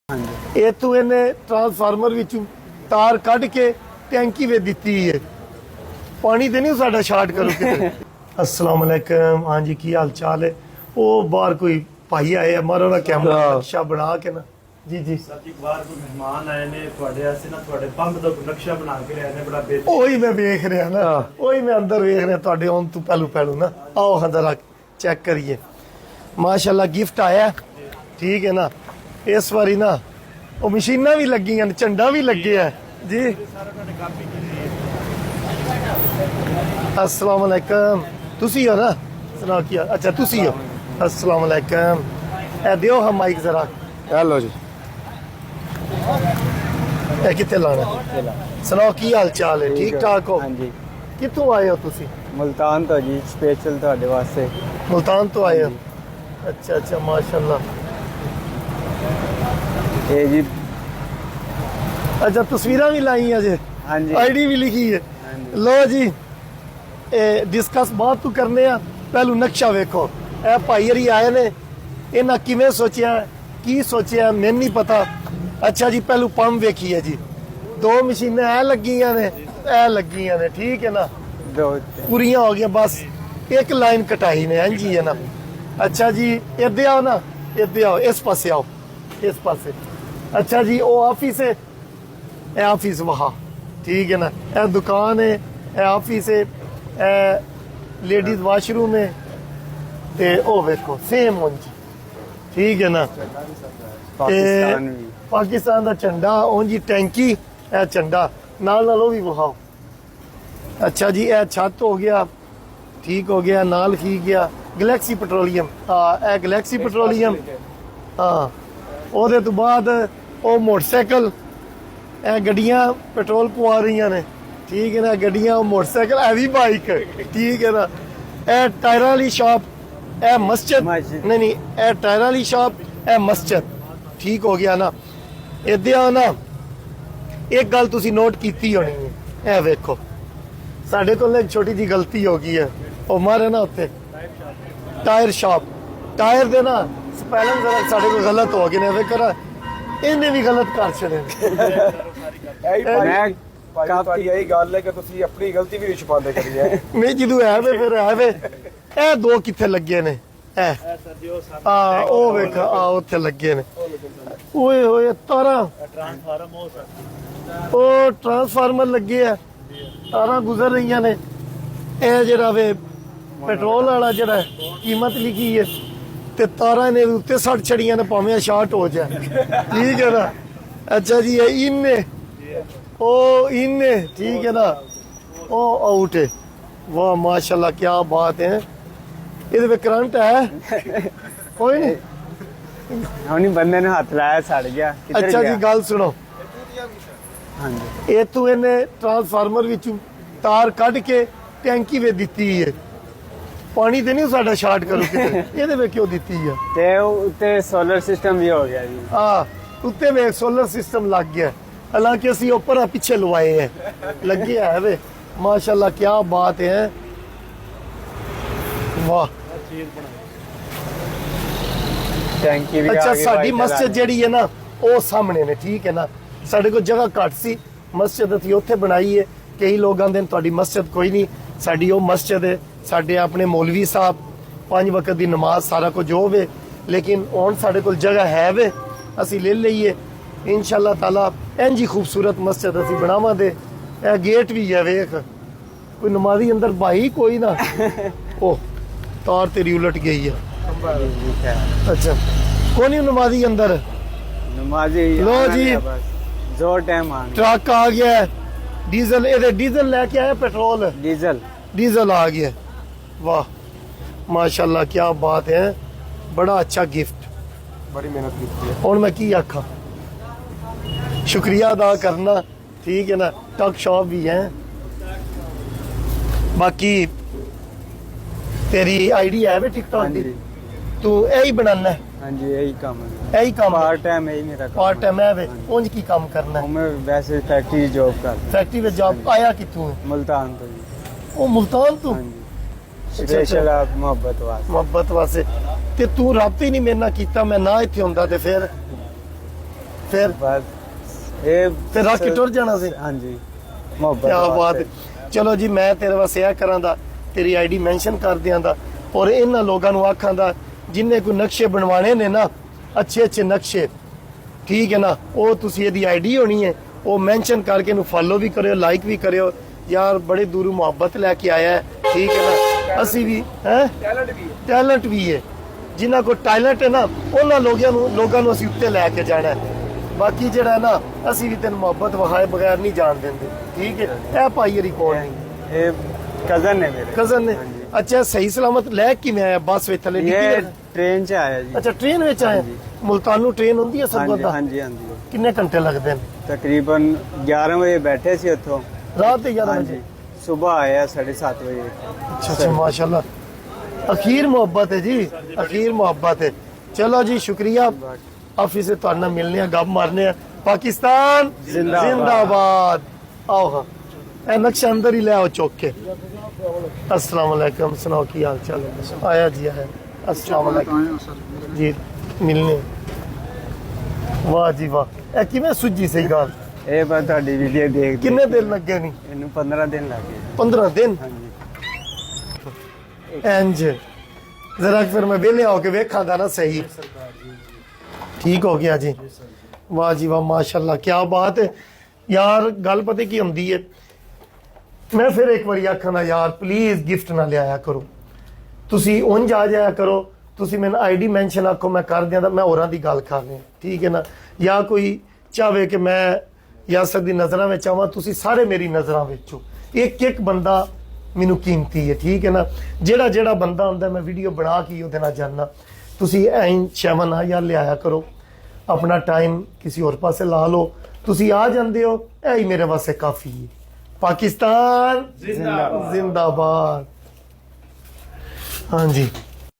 ਇਹ ਤੂੰ ਇਹਨੇ ਟਰਾਂਸਫਾਰਮਰ ਵਿੱਚ ਤਾਰ ਕੱਢ ਕੇ ਟੈਂਕੀ ਵਿੱਚ ਦਿੱਤੀ ਹੈ। ਪਾਣੀ ਤੇ ਨਹੀਂ ਸਾਡਾ ਸ਼ਾਰਟ ਕਰੋ ਕਿਤੇ। अस्सलाम वालेकुम। हाँ जी, की हाल चाल है? वो बाहर कोई भाई आए मारो ना कैमरा नक्शा बना के ना जी जी सर जी बाहर कोई मेहमान आए ने ਤੁਹਾਡੇ ਵਾਸਤੇ ਨਾ ਤੁਹਾਡੇ ਬੰਬ ਦਾ ਨਕਸ਼ਾ ਬਣਾ ਕੇ ਲਿਆਏ ਨੇ ਬੜਾ ਬੇਹਤਰੀਨ। ਉਹੀ ਮੈਂ ਵੇਖ ਰਿਹਾ ਨਾ, ਉਹੀ ਮੈਂ ਅੰਦਰ ਵੇਖ ਰਿਹਾ ਤੁਹਾਡੇ ਆਉਣ ਤੋਂ ਪਹਿਲੂ ਨਾ। आओ अंदर चेक करिए। माशाल्लाह गिफ्ट आया, ठीक है ना। इस बारी ना ਉਹ ਮਸ਼ੀਨਾਂ ਵੀ ਲੱਗੀਆਂ ਨੇ, ਝੰਡਾ ਵੀ ਲੱਗਿਆ ਜੀ। अस्सलाम वालेकुम। ਤੁਸੀਂ ਹੋ ਨਾ? ਸੁਣਾ ਕੀ? ਅੱਛਾ ਤੁਸੀਂ ਹੋ। अस्सलाम वालेकुम। ਇਹ ਦਿਓ ਹਾਂ ਮਾਈਕ ਜ਼ਰਾ। हेलो जी। ਇਹ ਕਿੱਥੇ ਲਾਣਾ? ਸੁਣਾਓ ਕੀ ਹਾਲ ਚਾਲ ਹੈ? ਠੀਕ ਠਾਕ ਹੋ? हाँ जी। ਕਿੱਥੋਂ ਆਏ ਹੋ ਤੁਸੀਂ? मुल्तान तो जी स्पेशल ਤੁਹਾਡੇ ਵਾਸਤੇ। मुल्तान तो आए हो? अच्छा अच्छा माशाल्लाह। ਇਹ ਜੀ अच्छा तस्वीरें भी लाई हैं जी? हाँ जी। आईडी भी लिखी है। हाँ जी। लो जी डिस्कस बात तो करने आ, पहलू नक्शा वेखो। ए भाई हरी आए ने, इन्हें किवें सोचिया की सोचिया मैनूं नहीं पता। अच्छा जी पहलू पंप वेखिए जी, दो मशीनें ए लगियां ने, ए लगियां ने, ठीक है ना, दो पूरियां हो गई, बस एक लाइन कटाई ने। हाँ जी है ना। अच्छा जी इधर आओ ना, इधर आओ, इस पासे आओ, इस पासे। अच्छा जी वो ऑफिस है, ए ऑफिस वहाँ, ठीक है ना। ए दुकान है, ए ऑफिस है, ए लेडीज वाशरूम है, ते ओ वेखो सेम उंज, ठीक है ना। पाकिस्तान भी पाकिस्तान का झंडा उंज टैंकी, ए झंडा नाल नाल भी वहाओ। अच्छा जी ए छत हो गया, ठीक हो गया, नाल की गया गैलेक्सी पेट्रोलियम। हाँ ए गैलेक्सी पेट्रोलियम। हाँ ਉਹਦੇ ਤੋਂ ਬਾਅਦ ਉਹ ਮੋਟਰਸਾਈਕਲ, ਇਹ ਗੱਡੀਆਂ ਪੈਟਰੋਲ ਪਵਾ ਰਹੀਆਂ ਨੇ, ਠੀਕ ਹੈ ਨਾ। ਗੱਡੀਆਂ ਉਹ ਮੋਟਰਸਾਈਕਲ, ਇਹ ਵੀ ਬਾਈਕ, ਠੀਕ ਹੈ ਨਾ। ਇਹ ਟਾਇਰਾਂ ਵਾਲੀ ਸ਼ਾਪ, ਇਹ ਮਸਜਿਦ ਨਹੀਂ ਨਹੀਂ, ਇਹ ਟਾਇਰਾਂ ਵਾਲੀ ਸ਼ਾਪ, ਇਹ ਮਸਜਿਦ, ਠੀਕ ਹੋ ਗਿਆ ਨਾ। ਇੱਦਾਂ ਆ ਨਾ, ਇੱਕ ਗੱਲ ਤੁਸੀਂ ਨੋਟ ਕੀਤੀ ਹੋਣੀ ਹੈ, ਇਹ ਵੇਖੋ ਸਾਡੇ ਕੋਲ ਇੱਕ ਛੋਟੀ ਜੀ ਗਲਤੀ ਹੋ ਗਈ ਹੈ। ਉਹ ਮਾਰੇ ਨਾ ਉੱਤੇ ਟਾਇਰ ਸ਼ਾਪ, ਟਾਇਰ ਦੇ ਨਾ ਸਪੈਲਿੰਗ ਜ਼ਰਾ ਸਾਡੇ ਕੋਲ ਗਲਤ ਹੋ ਗਏ ਨੇ। ਵੇਖੋ ਨਾ ਇਹਨੇ ਵੀ ਗਲਤ ਕਰ ਛੜੇ ਮੈਂ ਕਾਫੀ ਇਹੀ ਗੱਲ ਹੈ ਕਿ ਤੁਸੀਂ ਆਪਣੀ ਗਲਤੀ ਵੀ ਛੁਪਾਉਂਦੇ ਕਰੀ ਹੈ। ਨਹੀਂ ਜਦੋਂ ਹੈ ਵੇ ਫਿਰ ਹੈ ਵੇ। ਇਹ ਦੋ ਕਿੱਥੇ ਲੱਗੇ ਨੇ? ਇਹ ਸਰ ਜੀ ਉਹ ਸਾਹਮਣੇ ਆ ਉਹ ਵੇਖ, ਆ ਉੱਥੇ ਲੱਗੇ ਨੇ। ਓਏ ਹੋਏ ਤਾਰਾਂ, ਟ੍ਰਾਂਸਫਾਰਮ ਹੋ ਸਰ। ਉਹ ਟਰਾਂਸਫਾਰਮਰ ਲੱਗੇ ਆ, ਤਾਰਾਂ ਗੁਜ਼ਰ ਰਹੀਆਂ ਨੇ। ਇਹ ਜਿਹੜਾ ਵੇ ਪੈਟਰੋਲ ਵਾਲਾ ਜਿਹੜਾ ਕੀਮਤ ਲਿਖੀ ਹੈ, ਤੇ ਤਾਰਾਂ ਨੇ ਉੱਤੇ ਸੜ ਛੜੀਆਂ ਨੇ, ਭਾਵੇਂ ਸ਼ਾਰਟ ਹੋ ਜਾਏ, ਠੀਕ ਹੈ ਨਾ। ਅੱਛਾ ਜੀ ਇਹ ਇਨ ਉਹ ਇਨ, ठीक है ना। ओ आउट है। वाह माशाल्लाह क्या बात है। ਇਹਦੇ ਵਿੱਚ ਕਰੰਟ ਹੈ ਕੋਈ ਨਹੀਂ? ਹੁਣੀ ਬੰਦੇ ਨੇ ਹੱਥ ਲਾਇਆ ਸੜ ਗਿਆ। ਕਿੱਧਰ ਅੱਛਾ ਗਿਆ? ਜੀ ਗੱਲ ਸੁਣੋ, हाँ जी। ਇਹ ਤੂੰ ਇਹਨੇ ਟਰਾਂਸਫਾਰਮਰ ਵਿੱਚ ਤਾਰ ਕੱਢ ਕੇ ਟੈਂਕੀ ਵਿੱਚ ਦਿੱਤੀ ਹੈ। ਪਾਣੀ ਤੇ ਨਹੀਂ ਸਾਡਾ ਸ਼ਾਰਟ ਕਰੋ ਕਿਤੇ। ਇਹਦੇ ਵਿੱਚ ਕਿਉਂ ਦਿੱਤੀ ਹੈ? ਤੇ ਉੱਤੇ ਸੋਲਰ ਸਿਸਟਮ ਵੀ ਹੋ ਗਿਆ ਜੀ। ਆ ਉੱਤੇ ਵੇ ਸੋਲਰ ਸਿਸਟਮ ਲੱਗ ਗਿਆ, ਹਾਲਾਂਕਿ ਅਸੀਂ ਉੱਪਰ ਆ ਪਿੱਛੇ ਲਵਾਏ ਹੈ, ਲੱਗਿਆ ਹੈ ਵੇ। ਮਾਸ਼ਾਅੱਲਾ ਕੀ ਬਾਤ ਹੈ। ਵਾਹ। ਟੈਂਕੀ ਵੀ ਅੱਛਾ ਆ ਗਈ। ਸਾਡੀ ਮਸਜਿਦ ਜਿਹੜੀ ਹੈ ਨਾ ਉਹ ਸਾਹਮਣੇ ਨੇ, ਠੀਕ ਹੈ ਨਾ। ਸਾਡੇ ਕੋਲ ਜਗ੍ਹਾ ਘੱਟ ਸੀ, ਮਸਜਿਦ ਅਸੀਂ ਉੱਥੇ ਬਣਾਈ ਹੈ। ਕਈ ਲੋਕ ਆਂਦੇ ਨੇ ਤੁਹਾਡੀ ਮਸਜਿਦ ਕੋਈ ਨਹੀਂ, ਸਾਡੀ ਉਹ ਮਸਜਿਦ ਹੈ। ਸਾਡੇ ਆਪਣੇ ਮੌਲਵੀ ਸਾਹਿਬ 5 ਵਕਤ ਦੀ ਨਮਾਜ਼ ਸਾਰਾ ਕੁਝ ਹੋਵੇ, ਲੇਕਿਨ ਹੁਣ ਸਾਡੇ ਕੋਲ ਜਗ੍ਹਾ ਹੈ ਵੇ, ਅਸੀਂ ਲੈ ਲਈਏ इंशाअल्लाह ताला। इंज ही खूबसूरत मस्जिद ਅਸੀਂ ਬਣਾਵਾਂਗੇ। ਇਹ ਗੇਟ ਵੀ ਹੈ ਵੇਖ, ਕੋਈ ਨਮਾਜ਼ੀ ਅੰਦਰ ਭਾਈ ਕੋਈ ਨਾ। ਉਹ ਤਾਰ ਤੇਰੀ ਉਲਟ ਗਈ ਹੈ। अच्छा कौन ही नमाजी अंदर? नमाजी लो जी। जोर टाइम आ ट्रक आ गया है, डीजल, ये डीजल लेके आए, पेट्रोल डीजल डीजल आ गया। वाह माशाल्लाह क्या बात है, बड़ा अच्छा गिफ्ट। ਬੜੀ ਮਿਹਨਤ ਕੀਤੀ ਹੈ। और मैं की आखा, शुक्रिया अदा करना, ठीक है ना। टक शॉप भी है। बाकी तेरी आईडी है वे टिकटॉक हाँ की? जी। तू यही बनाना है? हाँ जी यही काम है। यही काम पार्ट टाइम यही मेरा काम पार्ट टाइम है वे। उंज की काम करना है? मैं वैसे फैक्ट्री जॉब करता हूँ। फैक्ट्री में जॉब आया कितों है? मुल्तान तो जी। ਉਹ ਮੁਲਤਾਨ ਤੋਂ? हाँ जी। स्पेशल आप मोहब्बत वास्ते। ਮੁਹੱਬਤ ਵਾਸਤੇ। ਤੇ ਤੂੰ ਰਾਬਤਾ ਹੀ ਨਹੀਂ ਮੇਰੇ ਨਾਲ ਕੀਤਾ, ਮੈਂ ਨਾ ਇੱਥੇ ਹੁੰਦਾ ਤੇ ਫਿਰ ਫਿਰ ਬਸ ਇਹ ਤੇ ਰੱਖ ਕੇ ਟੁਰ ਜਾਣਾ ਸੀ। ਹਾਂਜੀ ਮੁਹੱਬਤ ਕਿਆ ਬਾਤ ਵਾਸਤੇ। ਹੈ। ਚਲੋ ਜੀ ਮੈਂ ਤੇਰੇ ਵਾਸਤੇ ਇਹ ਕਰਾਂ ਦਾ, ਤੇਰੀ ਆਈਡੀ ਮੈਂਸ਼ਨ ਕਰ ਦਿਆਂ ਦਾ, ਔਰ ਇਹਨਾਂ ਲੋਕਾਂ ਨੂੰ ਆਖਾਂ ਦਾ ਜਿੰਨੇ ਕੋਈ ਨਕਸ਼ੇ ਬਣਵਾਣੇ ਨੇ ਨਾ, ਅੱਛੇ ਨਕਸ਼ੇ, ਠੀਕ ਹੈ ਨਾ, ਉਹ ਤੁਸੀਂ ਇਹਦੀ ਆਈਡੀ ਹੋਣੀ ਹੈ, ਉਹ ਮੈਂਸ਼ਨ ਕਰਕੇ ਇਹਨੂੰ ਫੋਲੋ ਵੀ ਕਰਿਓ, ਲਾਈਕ ਵੀ ਕਰਿਓ। ਯਾਰ ਬੜੇ ਦੂਰੋਂ ਮੁਹੱਬਤ ਲੈ ਕੇ ਆਇਆ ਹੈ, ਠੀਕ ਹੈ ਨਾ। ਅਸੀਂ ਵੀ ਹੈ ਟੈਲੈਂਟ ਵੀ ਹੈ, ਜਿਨ੍ਹਾਂ ਕੋਲ ਟੈਲੈਂਟ ਹੈ ਨਾ ਉਹਨਾਂ ਲੋਕਾਂ ਨੂੰ ਅਸੀਂ ਉੱਤੇ ਲੈ ਕੇ ਜਾਣਾ ਹੈ। ਬਾਕੀ ਜਿਹੜਾ ਨਾ ਅਸੀਂ ਵੀ ਤੈਨੂੰ ਮੁਹੱਬਤ ਵਹਾਏ ਬਗੈਰ ਨਹੀਂ ਜਾਣ ਦਿੰਦੇ, ਠੀਕ ਹੈ। ਇਹ ਭਾਈ ਰਿਕਾਰਡ ਨਹੀਂ ਇਹ ਕਜ਼ਨ ਨੇ ਮੇਰੇ। ਕਜ਼ਨ ਨੇ। ਅੱਛਾ ਸਹੀ ਸਲਾਮਤ ਲੈ ਕਿਵੇਂ ਆਇਆ? ਬੱਸ ਵਿੱਚ ਥੱਲੇ ਡਿੱਗੀ ਇਹ ਦੇ? ਟ੍ਰੇਨ 'ਚ ਆਇਆ ਜੀ। ਅੱਛਾ ਟ੍ਰੇਨ ਵਿੱਚ ਆਇਆ। ਮੁਲਤਾਨੋਂ ਟ੍ਰੇਨ ਹੁੰਦੀ ਹੈ ਸਭ ਹਾਂਜੀ ਦਾ? ਹਾਂਜੀ ਹਾਂਜੀ। ਕਿੰਨੇ ਘੰਟੇ ਲੱਗਦੇ ਨੇ? ਤਕਰੀਬਨ 11 ਵਜੇ ਬੈਠੇ ਸੀ ਉੱਥੋਂ। ਰਾਤ ਦੇ 11 ਹਾਂਜੀ ਵਜੇ? ਸਵੇਰ ਆਇਆ 7:30 ਵਜੇ। अच्छा माशाल्लाह, अखीर मोहब्बत है जी, अखीर मोहब्बत है। चलो जी शुक्रिया, ऑफिस से तुहाडे नाल मिलने हैं, गप मारने हैं। पाकिस्तान जिंदाबाद। जिंदाबाद। आओ हाँ ए नक्शा अंदर ही ले आओ चौक के। अस्सलाम वालेकुम, सुनाओ की हाल चाल है? आया जी आया। अस्सलाम वालेकुम जी, मिलने। वाह जी वाह, ए किवें सुजी सही गल? ਇਹ ਬਸ ਤੁਹਾਡੀ ਵੀਡੀਓ ਦੇਖ किन्ने दिन लगे नहीं? ਇਹਨੂੰ 15 ਦਿਨ ਲੱਗ ਗਏ। 15 दिन? ਹਾਂਜੀ ਇੰਜ ਜ਼ਰਾ ਫਿਰ ਮੈਂ ਵਿਹਲੇ ਹੋ ਕੇ ਵੇਖਾਂ ਦਾ ਨਾ ਸਹੀ। ਠੀਕ ਹੋ ਗਿਆ ਜੀ। ਵਾਹ ਜੀ ਵਾਹ ਮਾਸ਼ਾਅੱਲਾ, ਕੀ ਬਾਤ ਹੈ ਯਾਰ। ਗੱਲ ਪਤਾ ਕੀ ਹੁੰਦੀ ਹੈ, ਮੈਂ ਫਿਰ ਇੱਕ ਵਾਰੀ ਆਖਾਂ ਨਾ ਯਾਰ ਪਲੀਜ਼ ਗਿਫਟ ਨਾ ਲਿਆਇਆ ਕਰੋ, ਤੁਸੀਂ ਉਂਝ ਆ ਜਾਇਆ ਕਰੋ। ਤੁਸੀਂ ਮੈਨੂੰ ਆਈਡੀ ਮੈਂਸ਼ਨ ਆਖੋ, ਮੈਂ ਕਰ ਦਿਆਂ, ਮੈਂ ਹੋਰਾਂ ਦੀ ਗੱਲ ਕਰ ਰਿਹਾ, ਠੀਕ ਹੈ ਨਾ। ਜਾਂ ਕੋਈ ਚਾਹਵੇ ਕਿ ਮੈਂ ਯਾਸਰ ਦੀ ਨਜ਼ਰਾਂ ਵਿੱਚ ਆਵਾਂ, ਤੁਸੀਂ ਸਾਰੇ ਮੇਰੀ ਨਜ਼ਰਾਂ ਵਿੱਚ ਹੋ। ਇੱਕ ਬੰਦਾ ਮੈਨੂੰ ਕੀਮਤੀ ਹੈ, ਠੀਕ ਹੈ ਨਾ। ਜਿਹੜਾ ਬੰਦਾ ਹੁੰਦਾ ਮੈਂ ਵੀਡੀਓ ਬਣਾ ਕੇ ਉਹਦੇ ਨਾਲ ਜਾਣਾ। ਤੁਸੀਂ ਐਂ ਸ਼ੈਵਨ ਆ ਯਾਰ ਲਿਆਇਆ ਕਰੋ, ਆਪਣਾ ਟਾਈਮ ਕਿਸੇ ਹੋਰ ਪਾਸੇ ਲਾ ਲਓ। ਤੁਸੀਂ ਆ ਜਾਂਦੇ ਹੋ, ਇਹ ਹੀ ਮੇਰੇ ਵਾਸਤੇ ਕਾਫੀ ਹੈ। ਪਾਕਿस्तान जिंदाबाद। हाँ जी।